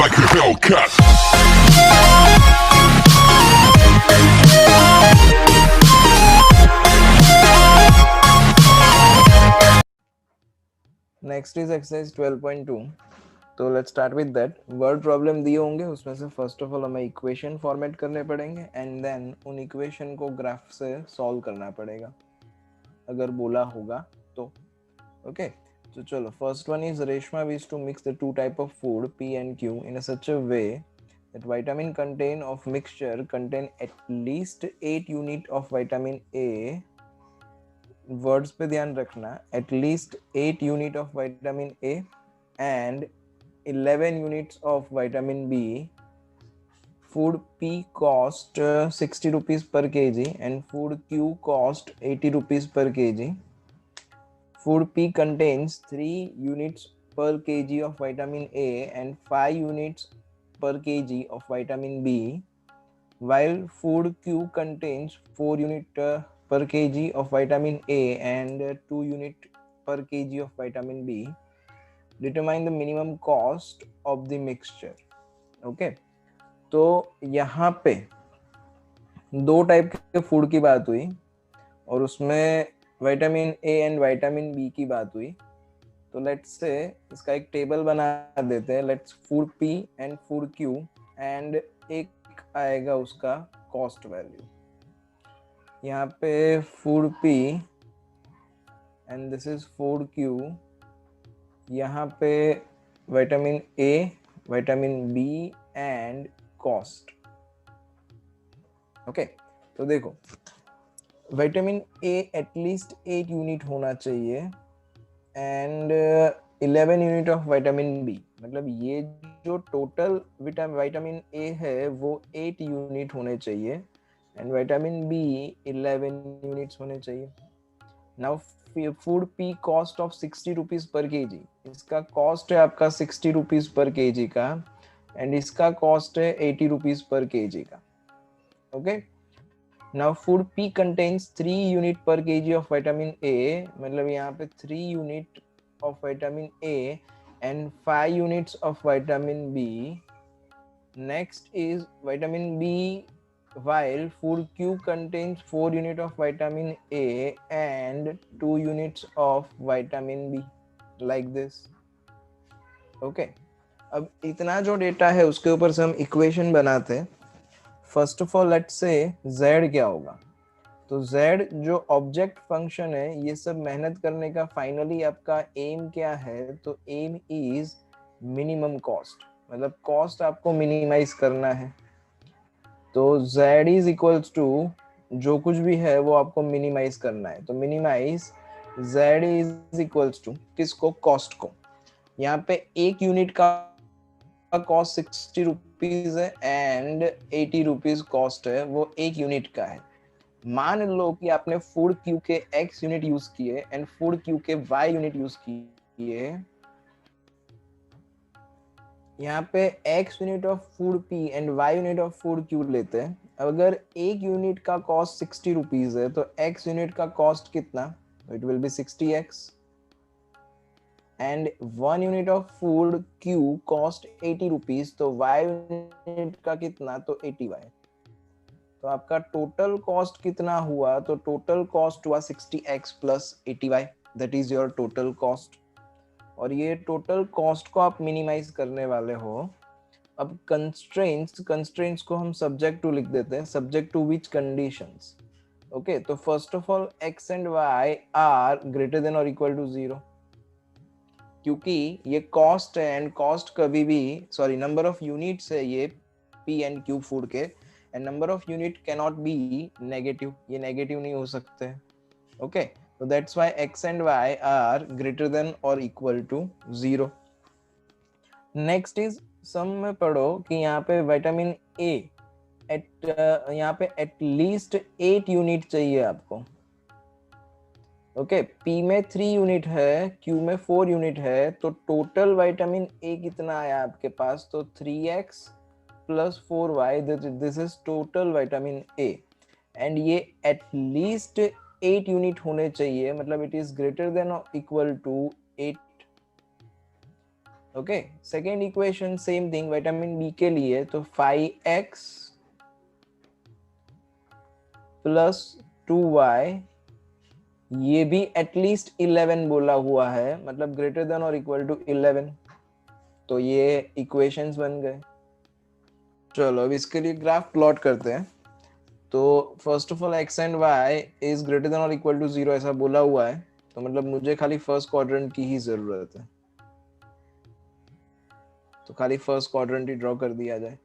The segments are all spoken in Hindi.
like a Hellcat. Next is exercise 12.2. तो let's start with that. Word problem दिए होंगे, उसमें से फर्स्ट ऑफ ऑल हमें इक्वेशन फॉर्मेट करने पड़ेंगे एंड देन उन इक्वेशन को ग्राफ से सॉल्व करना पड़ेगा अगर बोला होगा तो. ओके, तो चलो. First one is Reshma wish to mix the two type of food P and Q in a such a way that vitamin contain of mixture contain at least 8 unit of vitamin A. Words पे ध्यान रखना. at least 8 unit of vitamin A and 11 units of vitamin B. Food P cost 60 rupees per kg and food Q cost 80 rupees per kg. Food P contains 3 units per kg of vitamin A and 5 units per kg of vitamin B, while food Q contains 4 units per kg of vitamin A and 2 units per kg of vitamin B. Determine the minimum cost of the mixture. Okay, तो यहाँ पे दो टाइप के फूड की बात हुई और उसमें vitamin A and vitamin B की बात हुई. तो लेट्स से इसका एक टेबल बना देते हैं. Let's food P and food Q and एक आएगा उसका कॉस्ट वैल्यू. यहाँ पे food P and this is food Q. यहाँ पे vitamin A, vitamin B and cost. Okay, तो देखो विटामिन ए एटलीस्ट 8 यूनिट होना चाहिए and 11 unit of vitamin B. मतलब ये जो टोटल विटामिन ए है वो 8 यूनिट होने चाहिए एंड विटामिन बी 11 यूनिट्स होने चाहिए. Now food P cost of 60 rupees per KG. इसका कॉस्ट है आपका 60 रुपीज पर केजी का एंड इसका कॉस्ट है 80 रुपीज पर केजी का. Okay, now food P contains 3 unit per KG of vitamin A. मतलब यहाँ पे 3 unit of vitamin A and 5 units of vitamin B. Next is vitamin B, while food Q contains 4 units of vitamin A and 2 units of vitamin B, like this. Okay, अब इतना जो डेटा है उसके ऊपर से हम इक्वेशन बनाते हैं. First of all let's say z क्या होगा. तो z जो ऑब्जेक्ट फंक्शन है, ये सब मेहनत करने का फाइनली आपका एम क्या है. तो एम इज मिनिमम कॉस्ट. मतलब कॉस्ट आपको मिनिमाइज करना है. तो z इज इक्वल्स टू जो कुछ भी है वो आपको मिनिमाइज करना है. तो minimise z is equals to किसको, कॉस्ट को. यहाँ पे एक यूनिट का कॉस्ट 60 रुपीज है एंड 80 रुपीज कॉस्ट है, वो एक यूनिट का है. मान लो कि आपने फूड क्यू के x यूनिट यूज किए एंड फूड क्यू के y यूनिट यूज किए. यहाँ पे x unit of food p and y unit of food q लेते हैं. अगर एक यूनिट का कॉस्ट 60 रुपीज है तो x यूनिट का कॉस्ट कितना, it will B 60x and 1 unit of food q cost 80 rupees. तो y यूनिट का कितना, तो 80y. तो आपका टोटल कॉस्ट कितना हुआ, तो टोटल कॉस्ट हुआ 60x plus 80y. That is your total cost. और ये टोटल कॉस्ट को आप मिनिमाइज करने वाले हो. अब कंस्ट्रेंट्स को हम सब्जेक्ट टू लिख देते हैं. Subject to which conditions. Okay, तो first of all x and y are greater than और इक्वल टू 0, क्योंकि ये कॉस्ट है एंड कॉस्ट कभी भी, सॉरी नंबर ऑफ यूनिट्स है ये p एंड q फूड के, and number of unit can not be negative. ये नेगेटिव नहीं हो सकते. Okay, so that's why x and y are greater than or equal to 0. next is सम में पढ़ो कि यहाँ पे विटामिन ए यहाँ पे एटलीस्ट 8 यूनिट चाहिए आपको. ओके, P में 3 यूनिट है, Q में 4 यूनिट है. तो टोटल विटामिन ए कितना आया आपके पास, तो 3x plus 4y. This is total vitamin A and ये एटलीस्ट 8 यूनिट होने चाहिए. मतलब इट इज ग्रेटर देन और equal to 8. Okay, second equation same thing vitamin B के लिए, तो 5x प्लस 2y, ये भी एटलीस्ट 11 बोला हुआ है, मतलब ग्रेटर देन और इक्वल टू 11, तो ये इक्वेशंस बन गए। चलो अब इसके लिए ग्राफ प्लॉट करते हैं। तो first of all x and y is greater than और इक्वल टू 0 ऐसा बोला हुआ है, तो मतलब मुझे खाली फर्स्ट क्वाड्रेंट की ही जरूरत है, तो खाली फर्स्ट क्वाड्रेंट ही ड्रॉ कर दिया जाए।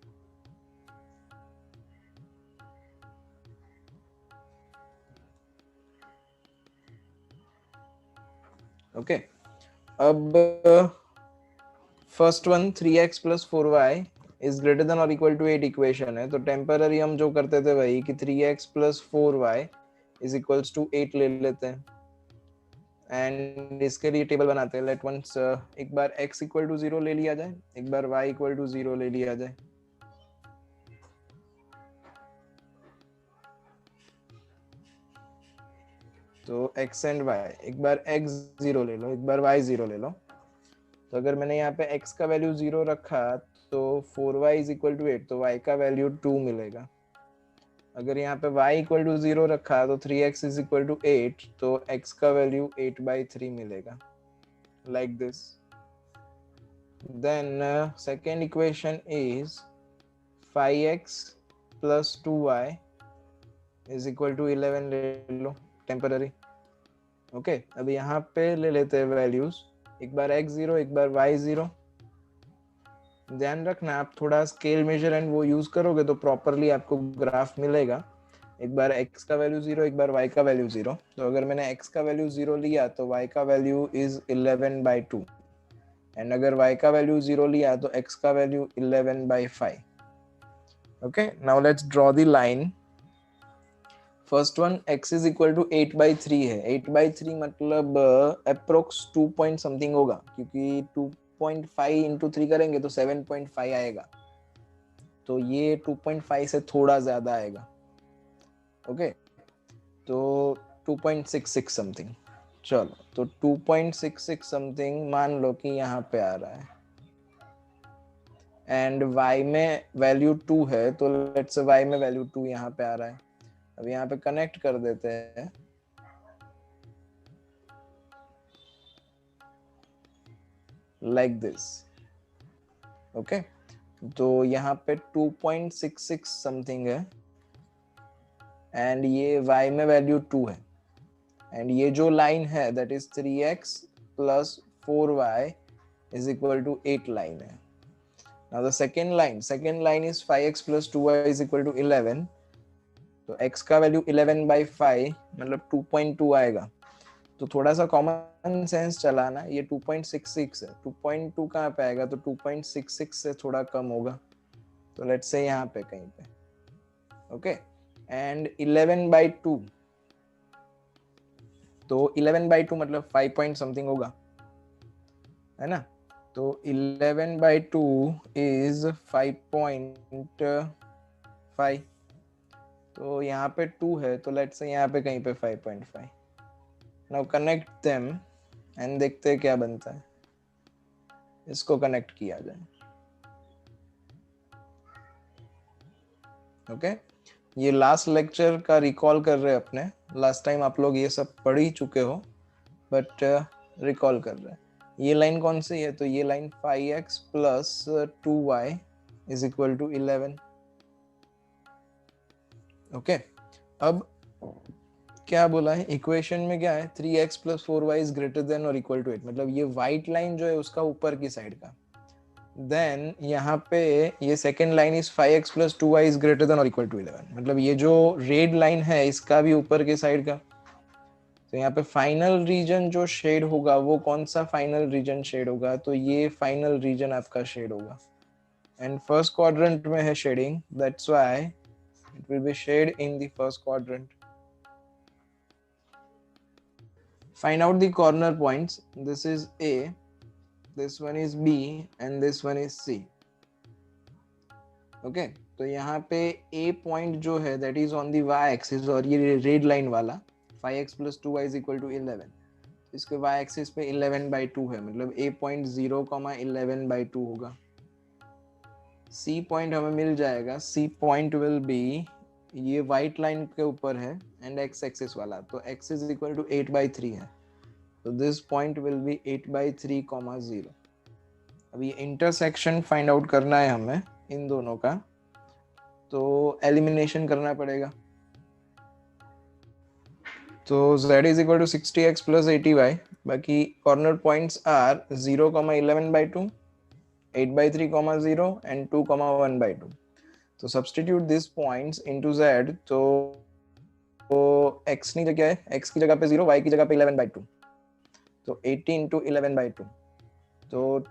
ओके, अब first one 3x plus 4y is greater than और इक्वल टू 8 इक्वेशन है, तो टेम्पररी हम जो करते थे वही कि 3x plus 4y is equals to 8 ले लेते हैं, एंड इसके लिए टेबल बनाते हैं। लेट वंस एक बार x इक्वल टू 0 ले लिया जाए, एक बार y इक्वल टू 0 ले लिया जाए। तो x एंड y, एक बार x 0 ले लो, एक बार y 0 ले लो। तो अगर मैंने यहाँ पे x का वैल्यू 0 रखा तो 4y इज इक्वल टू 8, तो y का वैल्यू 2 मिलेगा। अगर यहाँ पे y इक्वल टू 0 रखा तो 3x इज इक्वल टू 8, तो x का वैल्यू 8/3 मिलेगा, like this. Then second equation is 5x plus 2y is equal to 11 ले लो, टेम्पररी। ओके, अब यहाँ पे ले लेते हैं वैल्यूज, एक बार x 0, एक बार y 0। ध्यान रखना आप थोड़ा स्केल मेजर एंड वो यूज करोगे तो प्रॉपरली आपको ग्राफ मिलेगा। एक बार x का वैल्यू 0, एक बार y का वैल्यू 0। तो अगर मैंने x का वैल्यू 0 लिया तो y का वैल्यू इज 11/2, एंड अगर y का वैल्यू 0 लिया तो x का value 11/5। Okay, now let's draw the line. First one x is equal to 8/3 है, 8/3 मतलब अप्रोक्स 2 पॉइंट समथिंग होगा, क्योंकि 2.5 इंटू 3 करेंगे तो 7.5 आएगा, तो ये 2.5 से थोड़ा ज्यादा आएगा। ओके, तो 2.66 समथिंग। चलो, तो 2.66 समथिंग मान लो कि यहाँ पे आ रहा है, एंड y में वैल्यू 2 है, तो लेट्स से y में वैल्यू 2 यहाँ पे आ रहा है। अब यहाँ पे कनेक्ट कर देते हैं, लाइक दिस। ओके, तो यहाँ पे 2.66 समथिंग है, एंड ये y में वैल्यू 2 है, एंड ये जो लाइन है that is 3x plus 4y is equal to 8 line है। Now the second line is 5x plus 2y is equal to 11, तो x का वैल्यू 11/5 मतलब 2.2 आएगा। तो थोड़ा सा कॉमन सेंस चलाना, ये 2.66 है, 2.2 कहाँ पे आएगा, तो 2.66 से थोड़ा कम होगा, तो लेट्स से यहाँ पे कहीं पे। ओके, एंड 11/2, तो 11/2 मतलब 5 पॉइंट समथिंग होगा, है ना। तो 11/2 इज 5.5, तो यहाँ पे 2 है, तो लेट्स से यहाँ पे कहीं पे 5.5। नाउ कनेक्ट देम एंड देखते हैं क्या बनता है। इसको कनेक्ट किया जाए। ओके, ये लास्ट लेक्चर का रिकॉल कर रहे हैं अपने, लास्ट टाइम आप लोग ये सब पढ़ ही चुके हो, बट रिकॉल कर रहे हैं। ये लाइन कौन सी है, तो ये line 5x plus 2y is equal to 11। Okay, अब क्या बोला है इक्वेशन में, क्या है 3x plus 4y is greater than और इक्वल टू 8, मतलब ये व्हाइट लाइन जो है उसका ऊपर की साइड का। देन यहाँ पे ये second line is 5x plus 2y is greater than और इक्वल टू 11, मतलब ये जो रेड लाइन है इसका भी ऊपर के साइड का। तो यहाँ पे फाइनल रीजन जो शेड होगा वो कौन सा फाइनल रीजन शेड होगा, तो ये फाइनल रीजन आपका शेड होगा, एंड फर्स्ट क्वाड्रेंट में है shading, that's why it will be shade in the first quadrant. Find out the corner points, this is A, this one is B and this one is C. Okay, तो यहाँ पे A पॉइंट जो है that is on the y axis, और ये रेड लाइन वाला 5x plus 2y is equal to 11, इसके y एक्सिस पे 11/2 है, मतलब a पॉइंट 0, 11/2 होगा। C पॉइंट हमें मिल जाएगा, C पॉइंट विल बी, ये वाइट लाइन के ऊपर है एंड x एक्सिस वाला, तो x इज इक्वल टू 8/3 है, तो दिस पॉइंट विल बी 8/3, 0। अब ये इंटरसेक्शन फाइंड आउट करना है हमें इन दोनों का, तो एलिमिनेशन करना पड़ेगा। तो z is equal to 60x plus 80y, बाकी corner points are 0, 11/2, 8/3, 0 and 2, 1/2. तो substitute these points into z, तो x की जगह है, x की जगह पे 0, y की जगह पे 11/2, तो 80 into 11/2, तो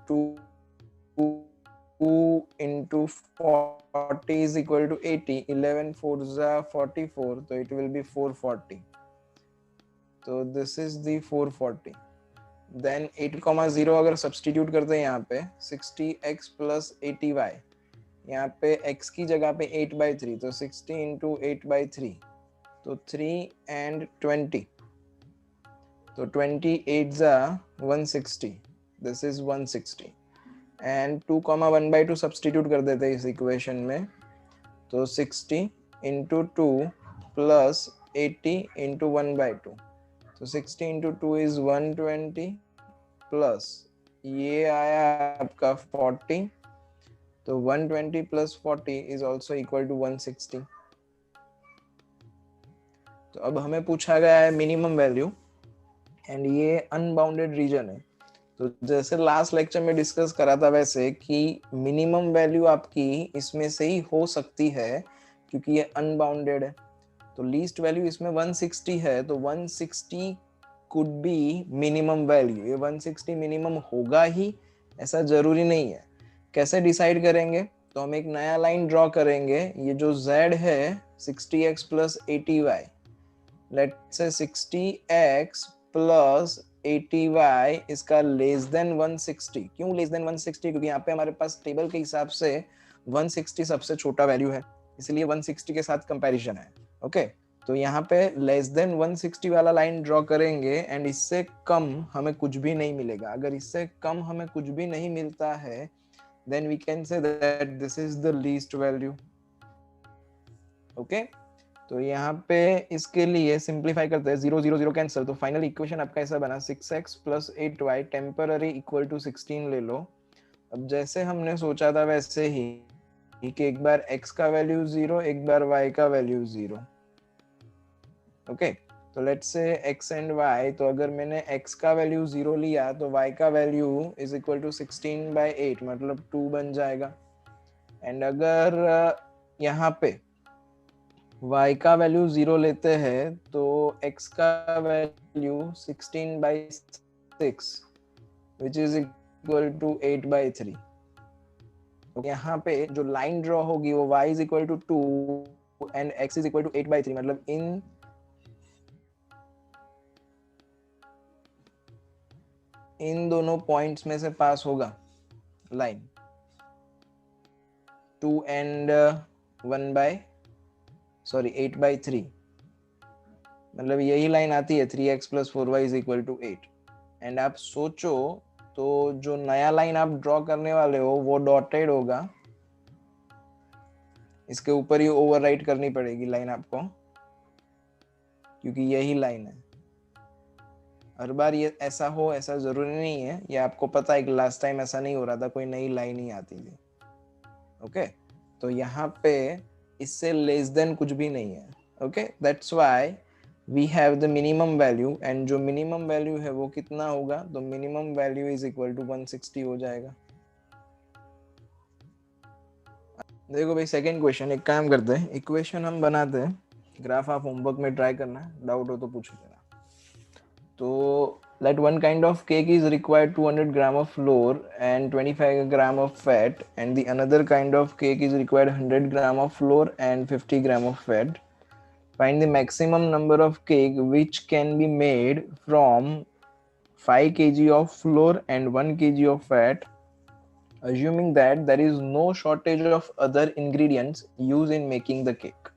2 into 40 is equal to 80, 11 4s are 44, so it will be 440. तो दिस इज दी 440। देन 8,0 अगर सब्सटीट्यूट करते हैं यहाँ पे 60x plus 80y, यहाँ पे x की जगह पे 8/3, तो 60 into 8/3, तो 3 and 20, तो 28 जा 160, दिस इज 160। एंड 2, 1/2 सब्सटीट्यूट कर देते हैं इस इक्वेशन में, तो 60 into 2 plus 80 into 1/2, तो 60 into 2 is 120 प्लस ये आया आपका 40, तो 120 plus 40 is also equal to 160। तो अब हमें पूछा गया है मिनिमम वैल्यू एंड ये अनबाउंडेड रीजन है। तो जैसे लास्ट लेक्चर में डिस्कस करा था वैसे कि मिनिमम वैल्यू आपकी इसमें से ही हो सकती है क्योंकि ये अनबाउंडेड है। तो लीस्ट वैल्यू इसमें 160 है, तो 160 कुड बी मिनिमम वैल्यू। ये 160 मिनिमम होगा ही ऐसा जरूरी नहीं है। कैसे डिसाइड करेंगे? तो हम एक नया लाइन ड्रॉ करेंगे। ये जो z है 60x plus 80y, let's say 60x plus 80y इसका लेस देन 160। क्यों लेस देन 160? क्योंकि यहाँ पे हमारे पास टेबल के हिसाब से 160 सबसे छोटा वैल्यू है, इसलिए 160 के साथ कंपैरिजन है। ओके, तो यहाँ पे लेस देन 160 वाला लाइन ड्रॉ करेंगे एंड इससे कम हमें कुछ भी नहीं मिलेगा। अगर इससे कम हमें कुछ भी नहीं मिलता है then we can say that this is the least value. Okay, तो यहाँ पे इसके लिए सिंप्लीफाई करते हैं, 0 0 0 कैंसिल, तो फाइनल इक्वेशन आपका ऐसा बना 6x plus 8y temporary equal to 16 ले लो। अब जैसे हमने सोचा था वैसे ही कि एक बार x का वैल्यू 0, एक बार y का वैल्यू 0। ओके, तो let's say x and y, तो अगर मैंने x का वैल्यू 0 लिया तो y का वैल्यू इज इक्वल टू 16/8, मतलब 2 बन जाएगा। एंड अगर यहाँ पे y का वैल्यू 0 लेते हैं तो x का value 16/6 which is equal to 8/3। तो यहाँ पे जो लाइन ड्रॉ होगी वो y is equal to 2 and x is equal to 8/3, मतलब इन दोनों पॉइंट्स में से पास होगा लाइन 2 एंड 8/3, मतलब यही लाइन आती है 3x plus 4y is equal to 8। And आप सोचो तो जो नया लाइन आप ड्रॉ करने वाले हो वो डॉटेड होगा, इसके ऊपर ही ओवरराइट करनी पड़ेगी लाइन आपको, क्योंकि यही लाइन है। हर बार ये ऐसा हो ऐसा जरूरी नहीं है, ये आपको पता है कि लास्ट टाइम ऐसा नहीं हो रहा था, कोई नई लाइन ही आती थी। ओके, तो यहाँ पे इससे लेस देन कुछ भी नहीं है। Okay, that's why we have the minimum value, and जो मिनिमम वैल्यू है वो कितना होगा? तो minimum value is equal to 160 हो जाएगा। देखो भाई, सेकंड क्वेश्चन, एक काम करते हैं, इक्वेशन हम बनाते हैं, ग्राफ आप होमवर्क में ट्राई करना, डाउट हो तो पूछ लेना। तो let one kind of cake is required 200 gram of flour and 25 gram of fat, and the another kind of cake is required 100 gram of flour and 50 gram of fat. Find the maximum number of cake which can be made from 5 kg of flour and 1 kg of fat, assuming that there is no shortage of other ingredients used in making the cake.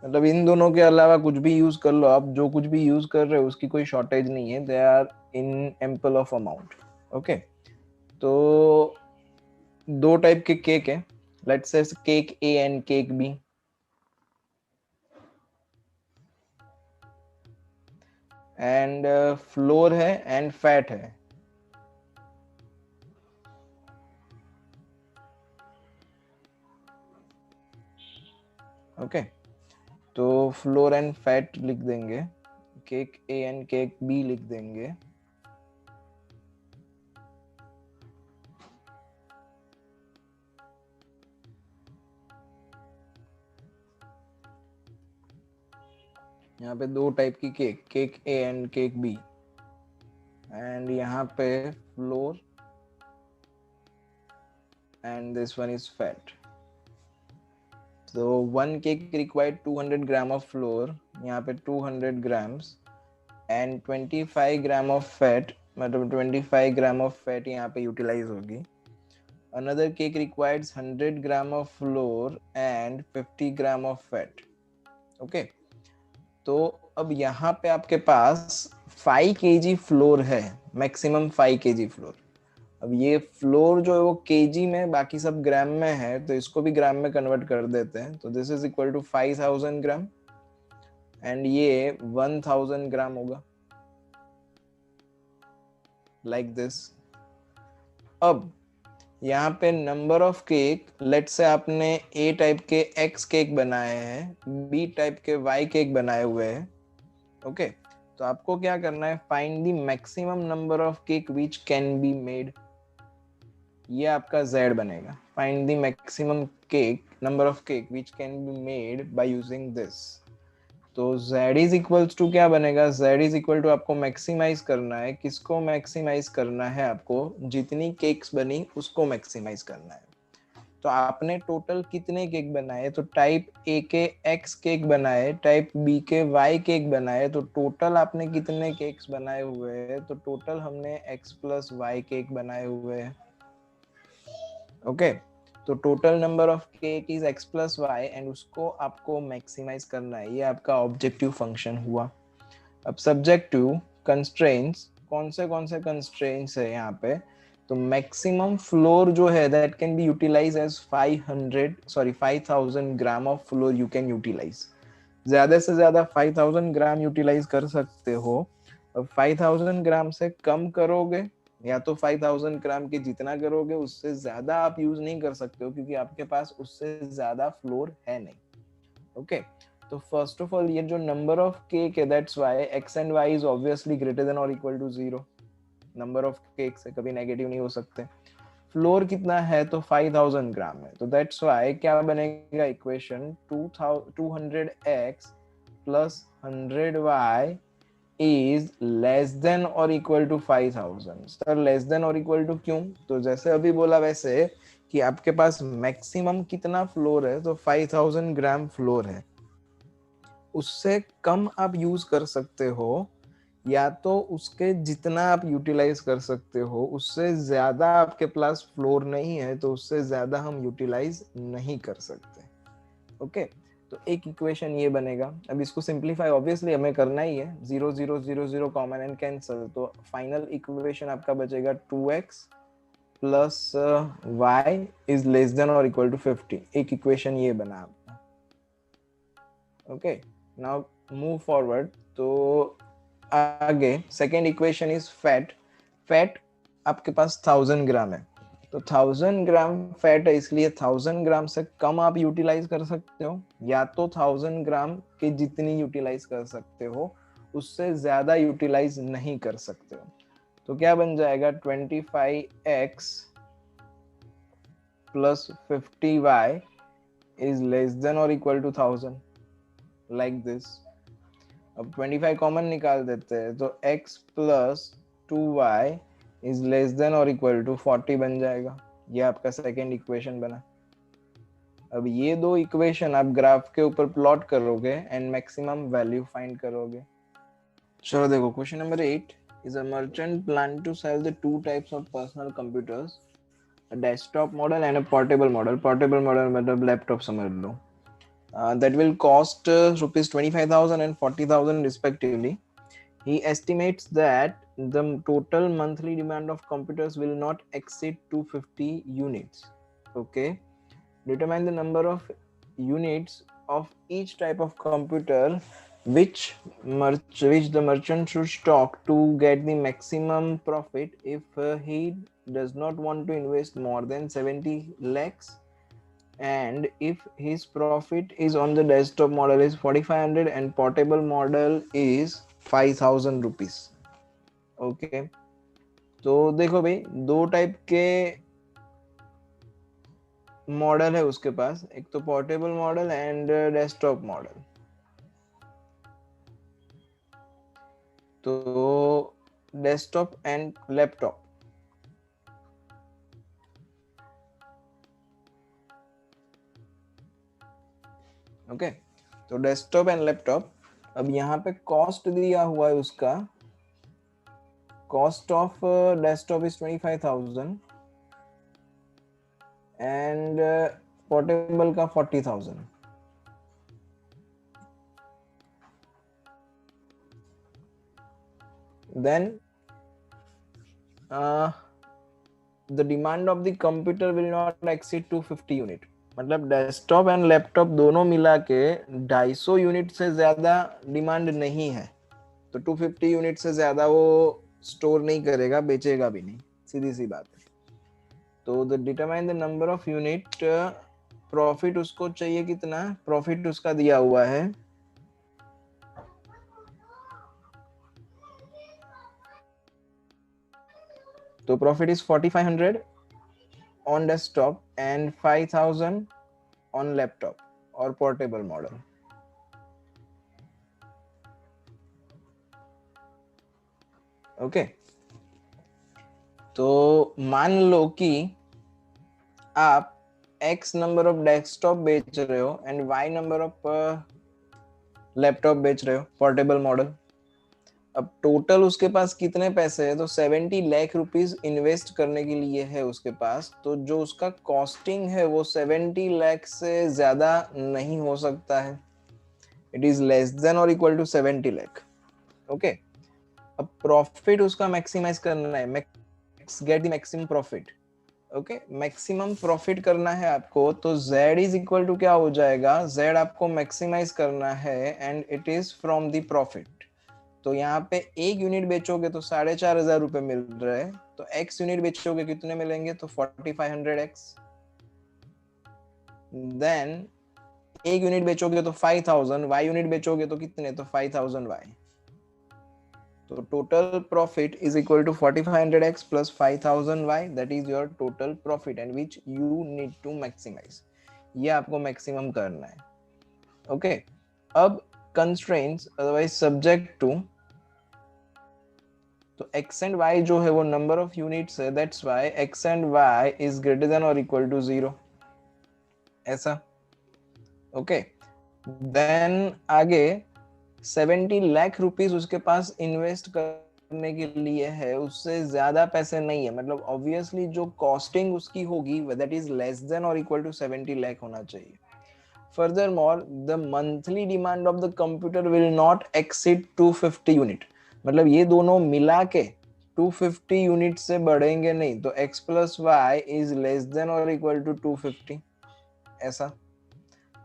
मतलब इन दोनों के अलावा कुछ भी यूज कर लो आप, जो कुछ भी यूज कर रहे हो उसकी कोई शॉर्टेज नहीं है, they are in ample of amount. Okay, तो दो टाइप के केक है, let's say cake A and cake B. And flour है एंड फैट है। ओके, तो फ्लोर एंड फैट लिख देंगे, cake A and cake B लिख देंगे। यहाँ पे दो टाइप की केक, cake A and cake B, and यहाँ पे flour and this one is fat. तो one cake required 200 gram of floor, यहाँ पे 200 grams, and 25 gram of fat, मतलब 25 ग्राम ऑफ फैट यहाँ पे यूटिलाइज होगी। Another cake requires 100 gram of floor and 50 gram of fat. Okay, तो अब यहाँ पे आपके पास 5 kg फ्लोर है, मैक्सिमम 5 kg फ्लोर। अब ये फ्लोर जो है वो केजी में, बाकी सब ग्राम में है, तो इसको भी ग्राम में कन्वर्ट कर देते हैं। तो this is equal to 5000 gram and ये 1000 ग्राम होगा, लाइक दिस। अब यहाँ पे नंबर ऑफ केक, लेट से आपने ए टाइप के एक्स केक बनाए हैं, बी टाइप के वाई केक बनाए हुए हैं। ओके, तो आपको क्या करना है, find the maximum number of cake which can be made. ये आपका z बनेगा, find the maximum cake, number of cake which can be made by using this. तो z इज इक्वल्स टू क्या बनेगा, z इज इक्वल टू आपको मैक्सिमाइज करना है, किसको मैक्सिमाइज करना है, आपको जितनी केक्स बनी उसको मैक्सिमाइज करना है। तो आपने टोटल कितने केक बनाए, तो टाइप ए के एक्स केक बनाए, टाइप बी के वाई केक बनाए, तो टोटल आपने कितने केक्स बनाए हुए हैं, तो टोटल हमने एक्स प्लस वाई केक बनाए हुए हैं। ओके, तो total number of cake is x plus y and उसको आपको मैक्सिमाइज करना है, ये आपका ऑब्जेक्टिव फंक्शन हुआ। अब सब्जेक्टिव कंस्ट्रेंट्स, कौन से कंस्ट्रेंट्स है यहाँ पे, तो मैक्सिमम फ्लोर जो है that can be utilise as 5000 gram of flour you can utilise. ज्यादा से ज्यादा 5000 ग्राम यूटिलाइज कर सकते हो। अब 5000 ग्राम से कम करोगे या तो 5000 ग्राम के जितना करोगे उससे ज्यादा आप यूज नहीं कर सकते हो, क्योंकि आपके पास उससे ज्यादा फ्लोर है नहीं। ओके, तो फर्स्ट ऑफ ऑल ये जो नंबर ऑफ केक है, that's why x and y is obviously greater than और equal to 0। Number of cake से कभी नेगेटिव नहीं हो सकते। फ्लोर कितना है, तो 5000 ग्राम है, तो दैट्स व्हाई क्या बनेगा equation, 200x plus 100y is less than और equal to 5000। Sir less than और इक्वल टू क्यों, तो जैसे अभी बोला वैसे कि आपके पास मैक्सिमम कितना फ्लोर है, तो 5000 ग्राम फ्लोर है, उससे कम आप यूज कर सकते हो या तो उसके जितना आप यूटिलाइज कर सकते हो, उससे ज्यादा आपके पास फ्लोर नहीं है तो उससे ज्यादा हम यूटिलाइज नहीं कर सकते। ओके, तो एक इक्वेशन ये बनेगा। अब इसको सिंप्लीफाई ऑब्वियसली हमें करना ही है, 0 0 0 0 कॉमन एंड कैंसिल, तो फाइनल इक्वेशन आपका बचेगा 2x plus y is less than और इक्वल टू 50। एक इक्वेशन ये बना आपका। ओके, नाउ मूव फॉरवर्ड, तो आगे second equation is fat. Fat आपके पास 1000 ग्राम है, तो 1000 ग्राम फैट है, इसलिए 1000 ग्राम से कम आप यूटिलाइज कर सकते हो या तो 1000 ग्राम के जितनी यूटिलाइज कर सकते हो उससे ज्यादा यूटिलाइज नहीं कर सकते हो। तो क्या बन जाएगा, 25x plus 50y is less than और इक्वल टू 1000, लाइक दिस। अब 25 कॉमन निकाल देते हैं, तो x plus 2y is less than और इक्वल टू 40 बन जाएगा। ये आपका सेकेंड इक्वेशन बना। अब ये दो इक्वेशन आप ग्राफ के ऊपर प्लॉट करोगे एंड मैक्सिमम वैल्यू फाइंड करोगे। चलो देखो, question number 8 is a merchant plan to sell the two types of personal computers, a desktop model and a portable model. Portable model मतलब लैपटॉप समझ लो। that will cost rupees 25,000 and 40,000 respectively. He estimates that the total monthly demand of computers will not exceed 250 units. Okay, determine the number of units of each type of computer which the merchant should stock to get the maximum profit if he does not want to invest more than 70 lakhs, and if his profit is on the desktop model is 4500 and portable model is 5000 rupees. Okay, तो देखो भाई दो टाइप के मॉडल है उसके पास, एक तो portable model and desktop model. तो डेस्कटॉप एंड लैपटॉप, ओके, तो डेस्कटॉप एंड लैपटॉप। अब यहाँ पे कॉस्ट दिया हुआ है उसका, cost of desktop is 25,000 and portable का 40,000। then the demand of the computer will not exceed 250 unit. मतलब डेस्कटॉप एंड लैपटॉप दोनों मिला के 250 यूनिट से ज्यादा डिमांड नहीं है, तो 250 यूनिट से ज्यादा वो स्टोर नहीं करेगा, बेचेगा भी नहीं, सीधी सी बात है। तो the determine the number of unit, profit उसको चाहिए कितना, प्रॉफिट उसका दिया हुआ है तो profit is 4500 on desktop and 5000 on laptop or portable model। Okay, तो मान लो कि आप x नंबर ऑफ डेस्कटॉप बेच रहे हो and y number of laptop बेच रहे हो, पोर्टेबल मॉडल। अब टोटल उसके पास कितने पैसे है, तो 70 लाख रुपीस इन्वेस्ट करने के लिए है उसके पास। तो जो उसका कॉस्टिंग है वो 70 लाख से ज्यादा नहीं हो सकता है, इट इज लेस देन और इक्वल टू 70 लाख। ओके, अब प्रॉफिट उसका मैक्सिमाइज करना है, get the maximum profit. Okay, maximum profit करना है आपको, तो z इज इक्वल टू क्या हो जाएगा, z आपको मैक्सिमाइज करना है and it is from the profit. तो यहाँ पे एक यूनिट बेचोगे तो 4500 रुपए मिल रहे हैं, तो x यूनिट बेचोगे कितने मिलेंगे, तो 4500x। देन एक यूनिट बेचोगे तो 5000, y यूनिट बेचोगे तो कितने, तो 5000y। तो total profit is equal to 4500x plus 5000y, that is your total profit and which you need to maximise. ये आपको मैक्सिमम करना है। ओके, अब कंस्ट्रेंट्स अदरवाइज सब्जेक्ट टू, तो x एंड y जो है वो नंबर ऑफ यूनिट्स है, that's why x and y is greater than और इक्वल टू 0, ऐसा। ओके, देन आगे 70 लाख रुपीस उसके पास इन्वेस्ट करने के लिए है, उससे ज्यादा पैसे नहीं है, मतलब ऑब्वियसली जो कॉस्टिंग उसकी होगी दैट इज लेस देन और इक्वल टू 70 लाख होना चाहिए। Furthermore, the monthly demand of the computer will not exceed 250 unit. मतलब ये दोनों मिला के 250 यूनिट से बढ़ेंगे नहीं, तो x plus y is less than और इक्वल टू 250, ऐसा।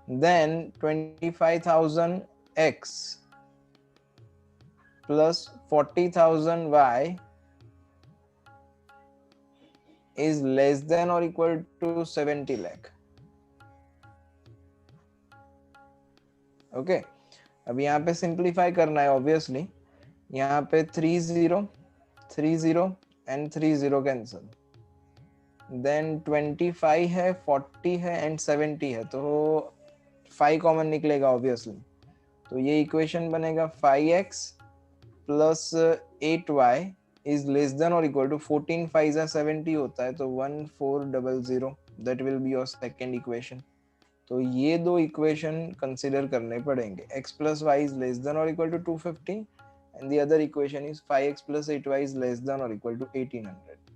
Then 25,000x plus 40,000y is less than और इक्वल टू 70 लाख। ओके, अब यहाँ पे सिंप्लीफाई करना है ऑब्वियसली, यहाँ पे 30 30 एंड 30 कैंसल, देन 25 है, 40 है एंड 70 है, तो 5 कॉमन निकलेगा ऑब्वियसली। तो ये इक्वेशन बनेगा 5x plus 8y is less than और इक्वल टू 14 5 70 होता है, तो 1400, that will be your second equation. तो ये दो इक्वेशन कंसीडर करने पड़ेंगे, x plus y is less than और equal to 250 and the other equation is 5x plus 8y is less than और इक्वल टू 1800।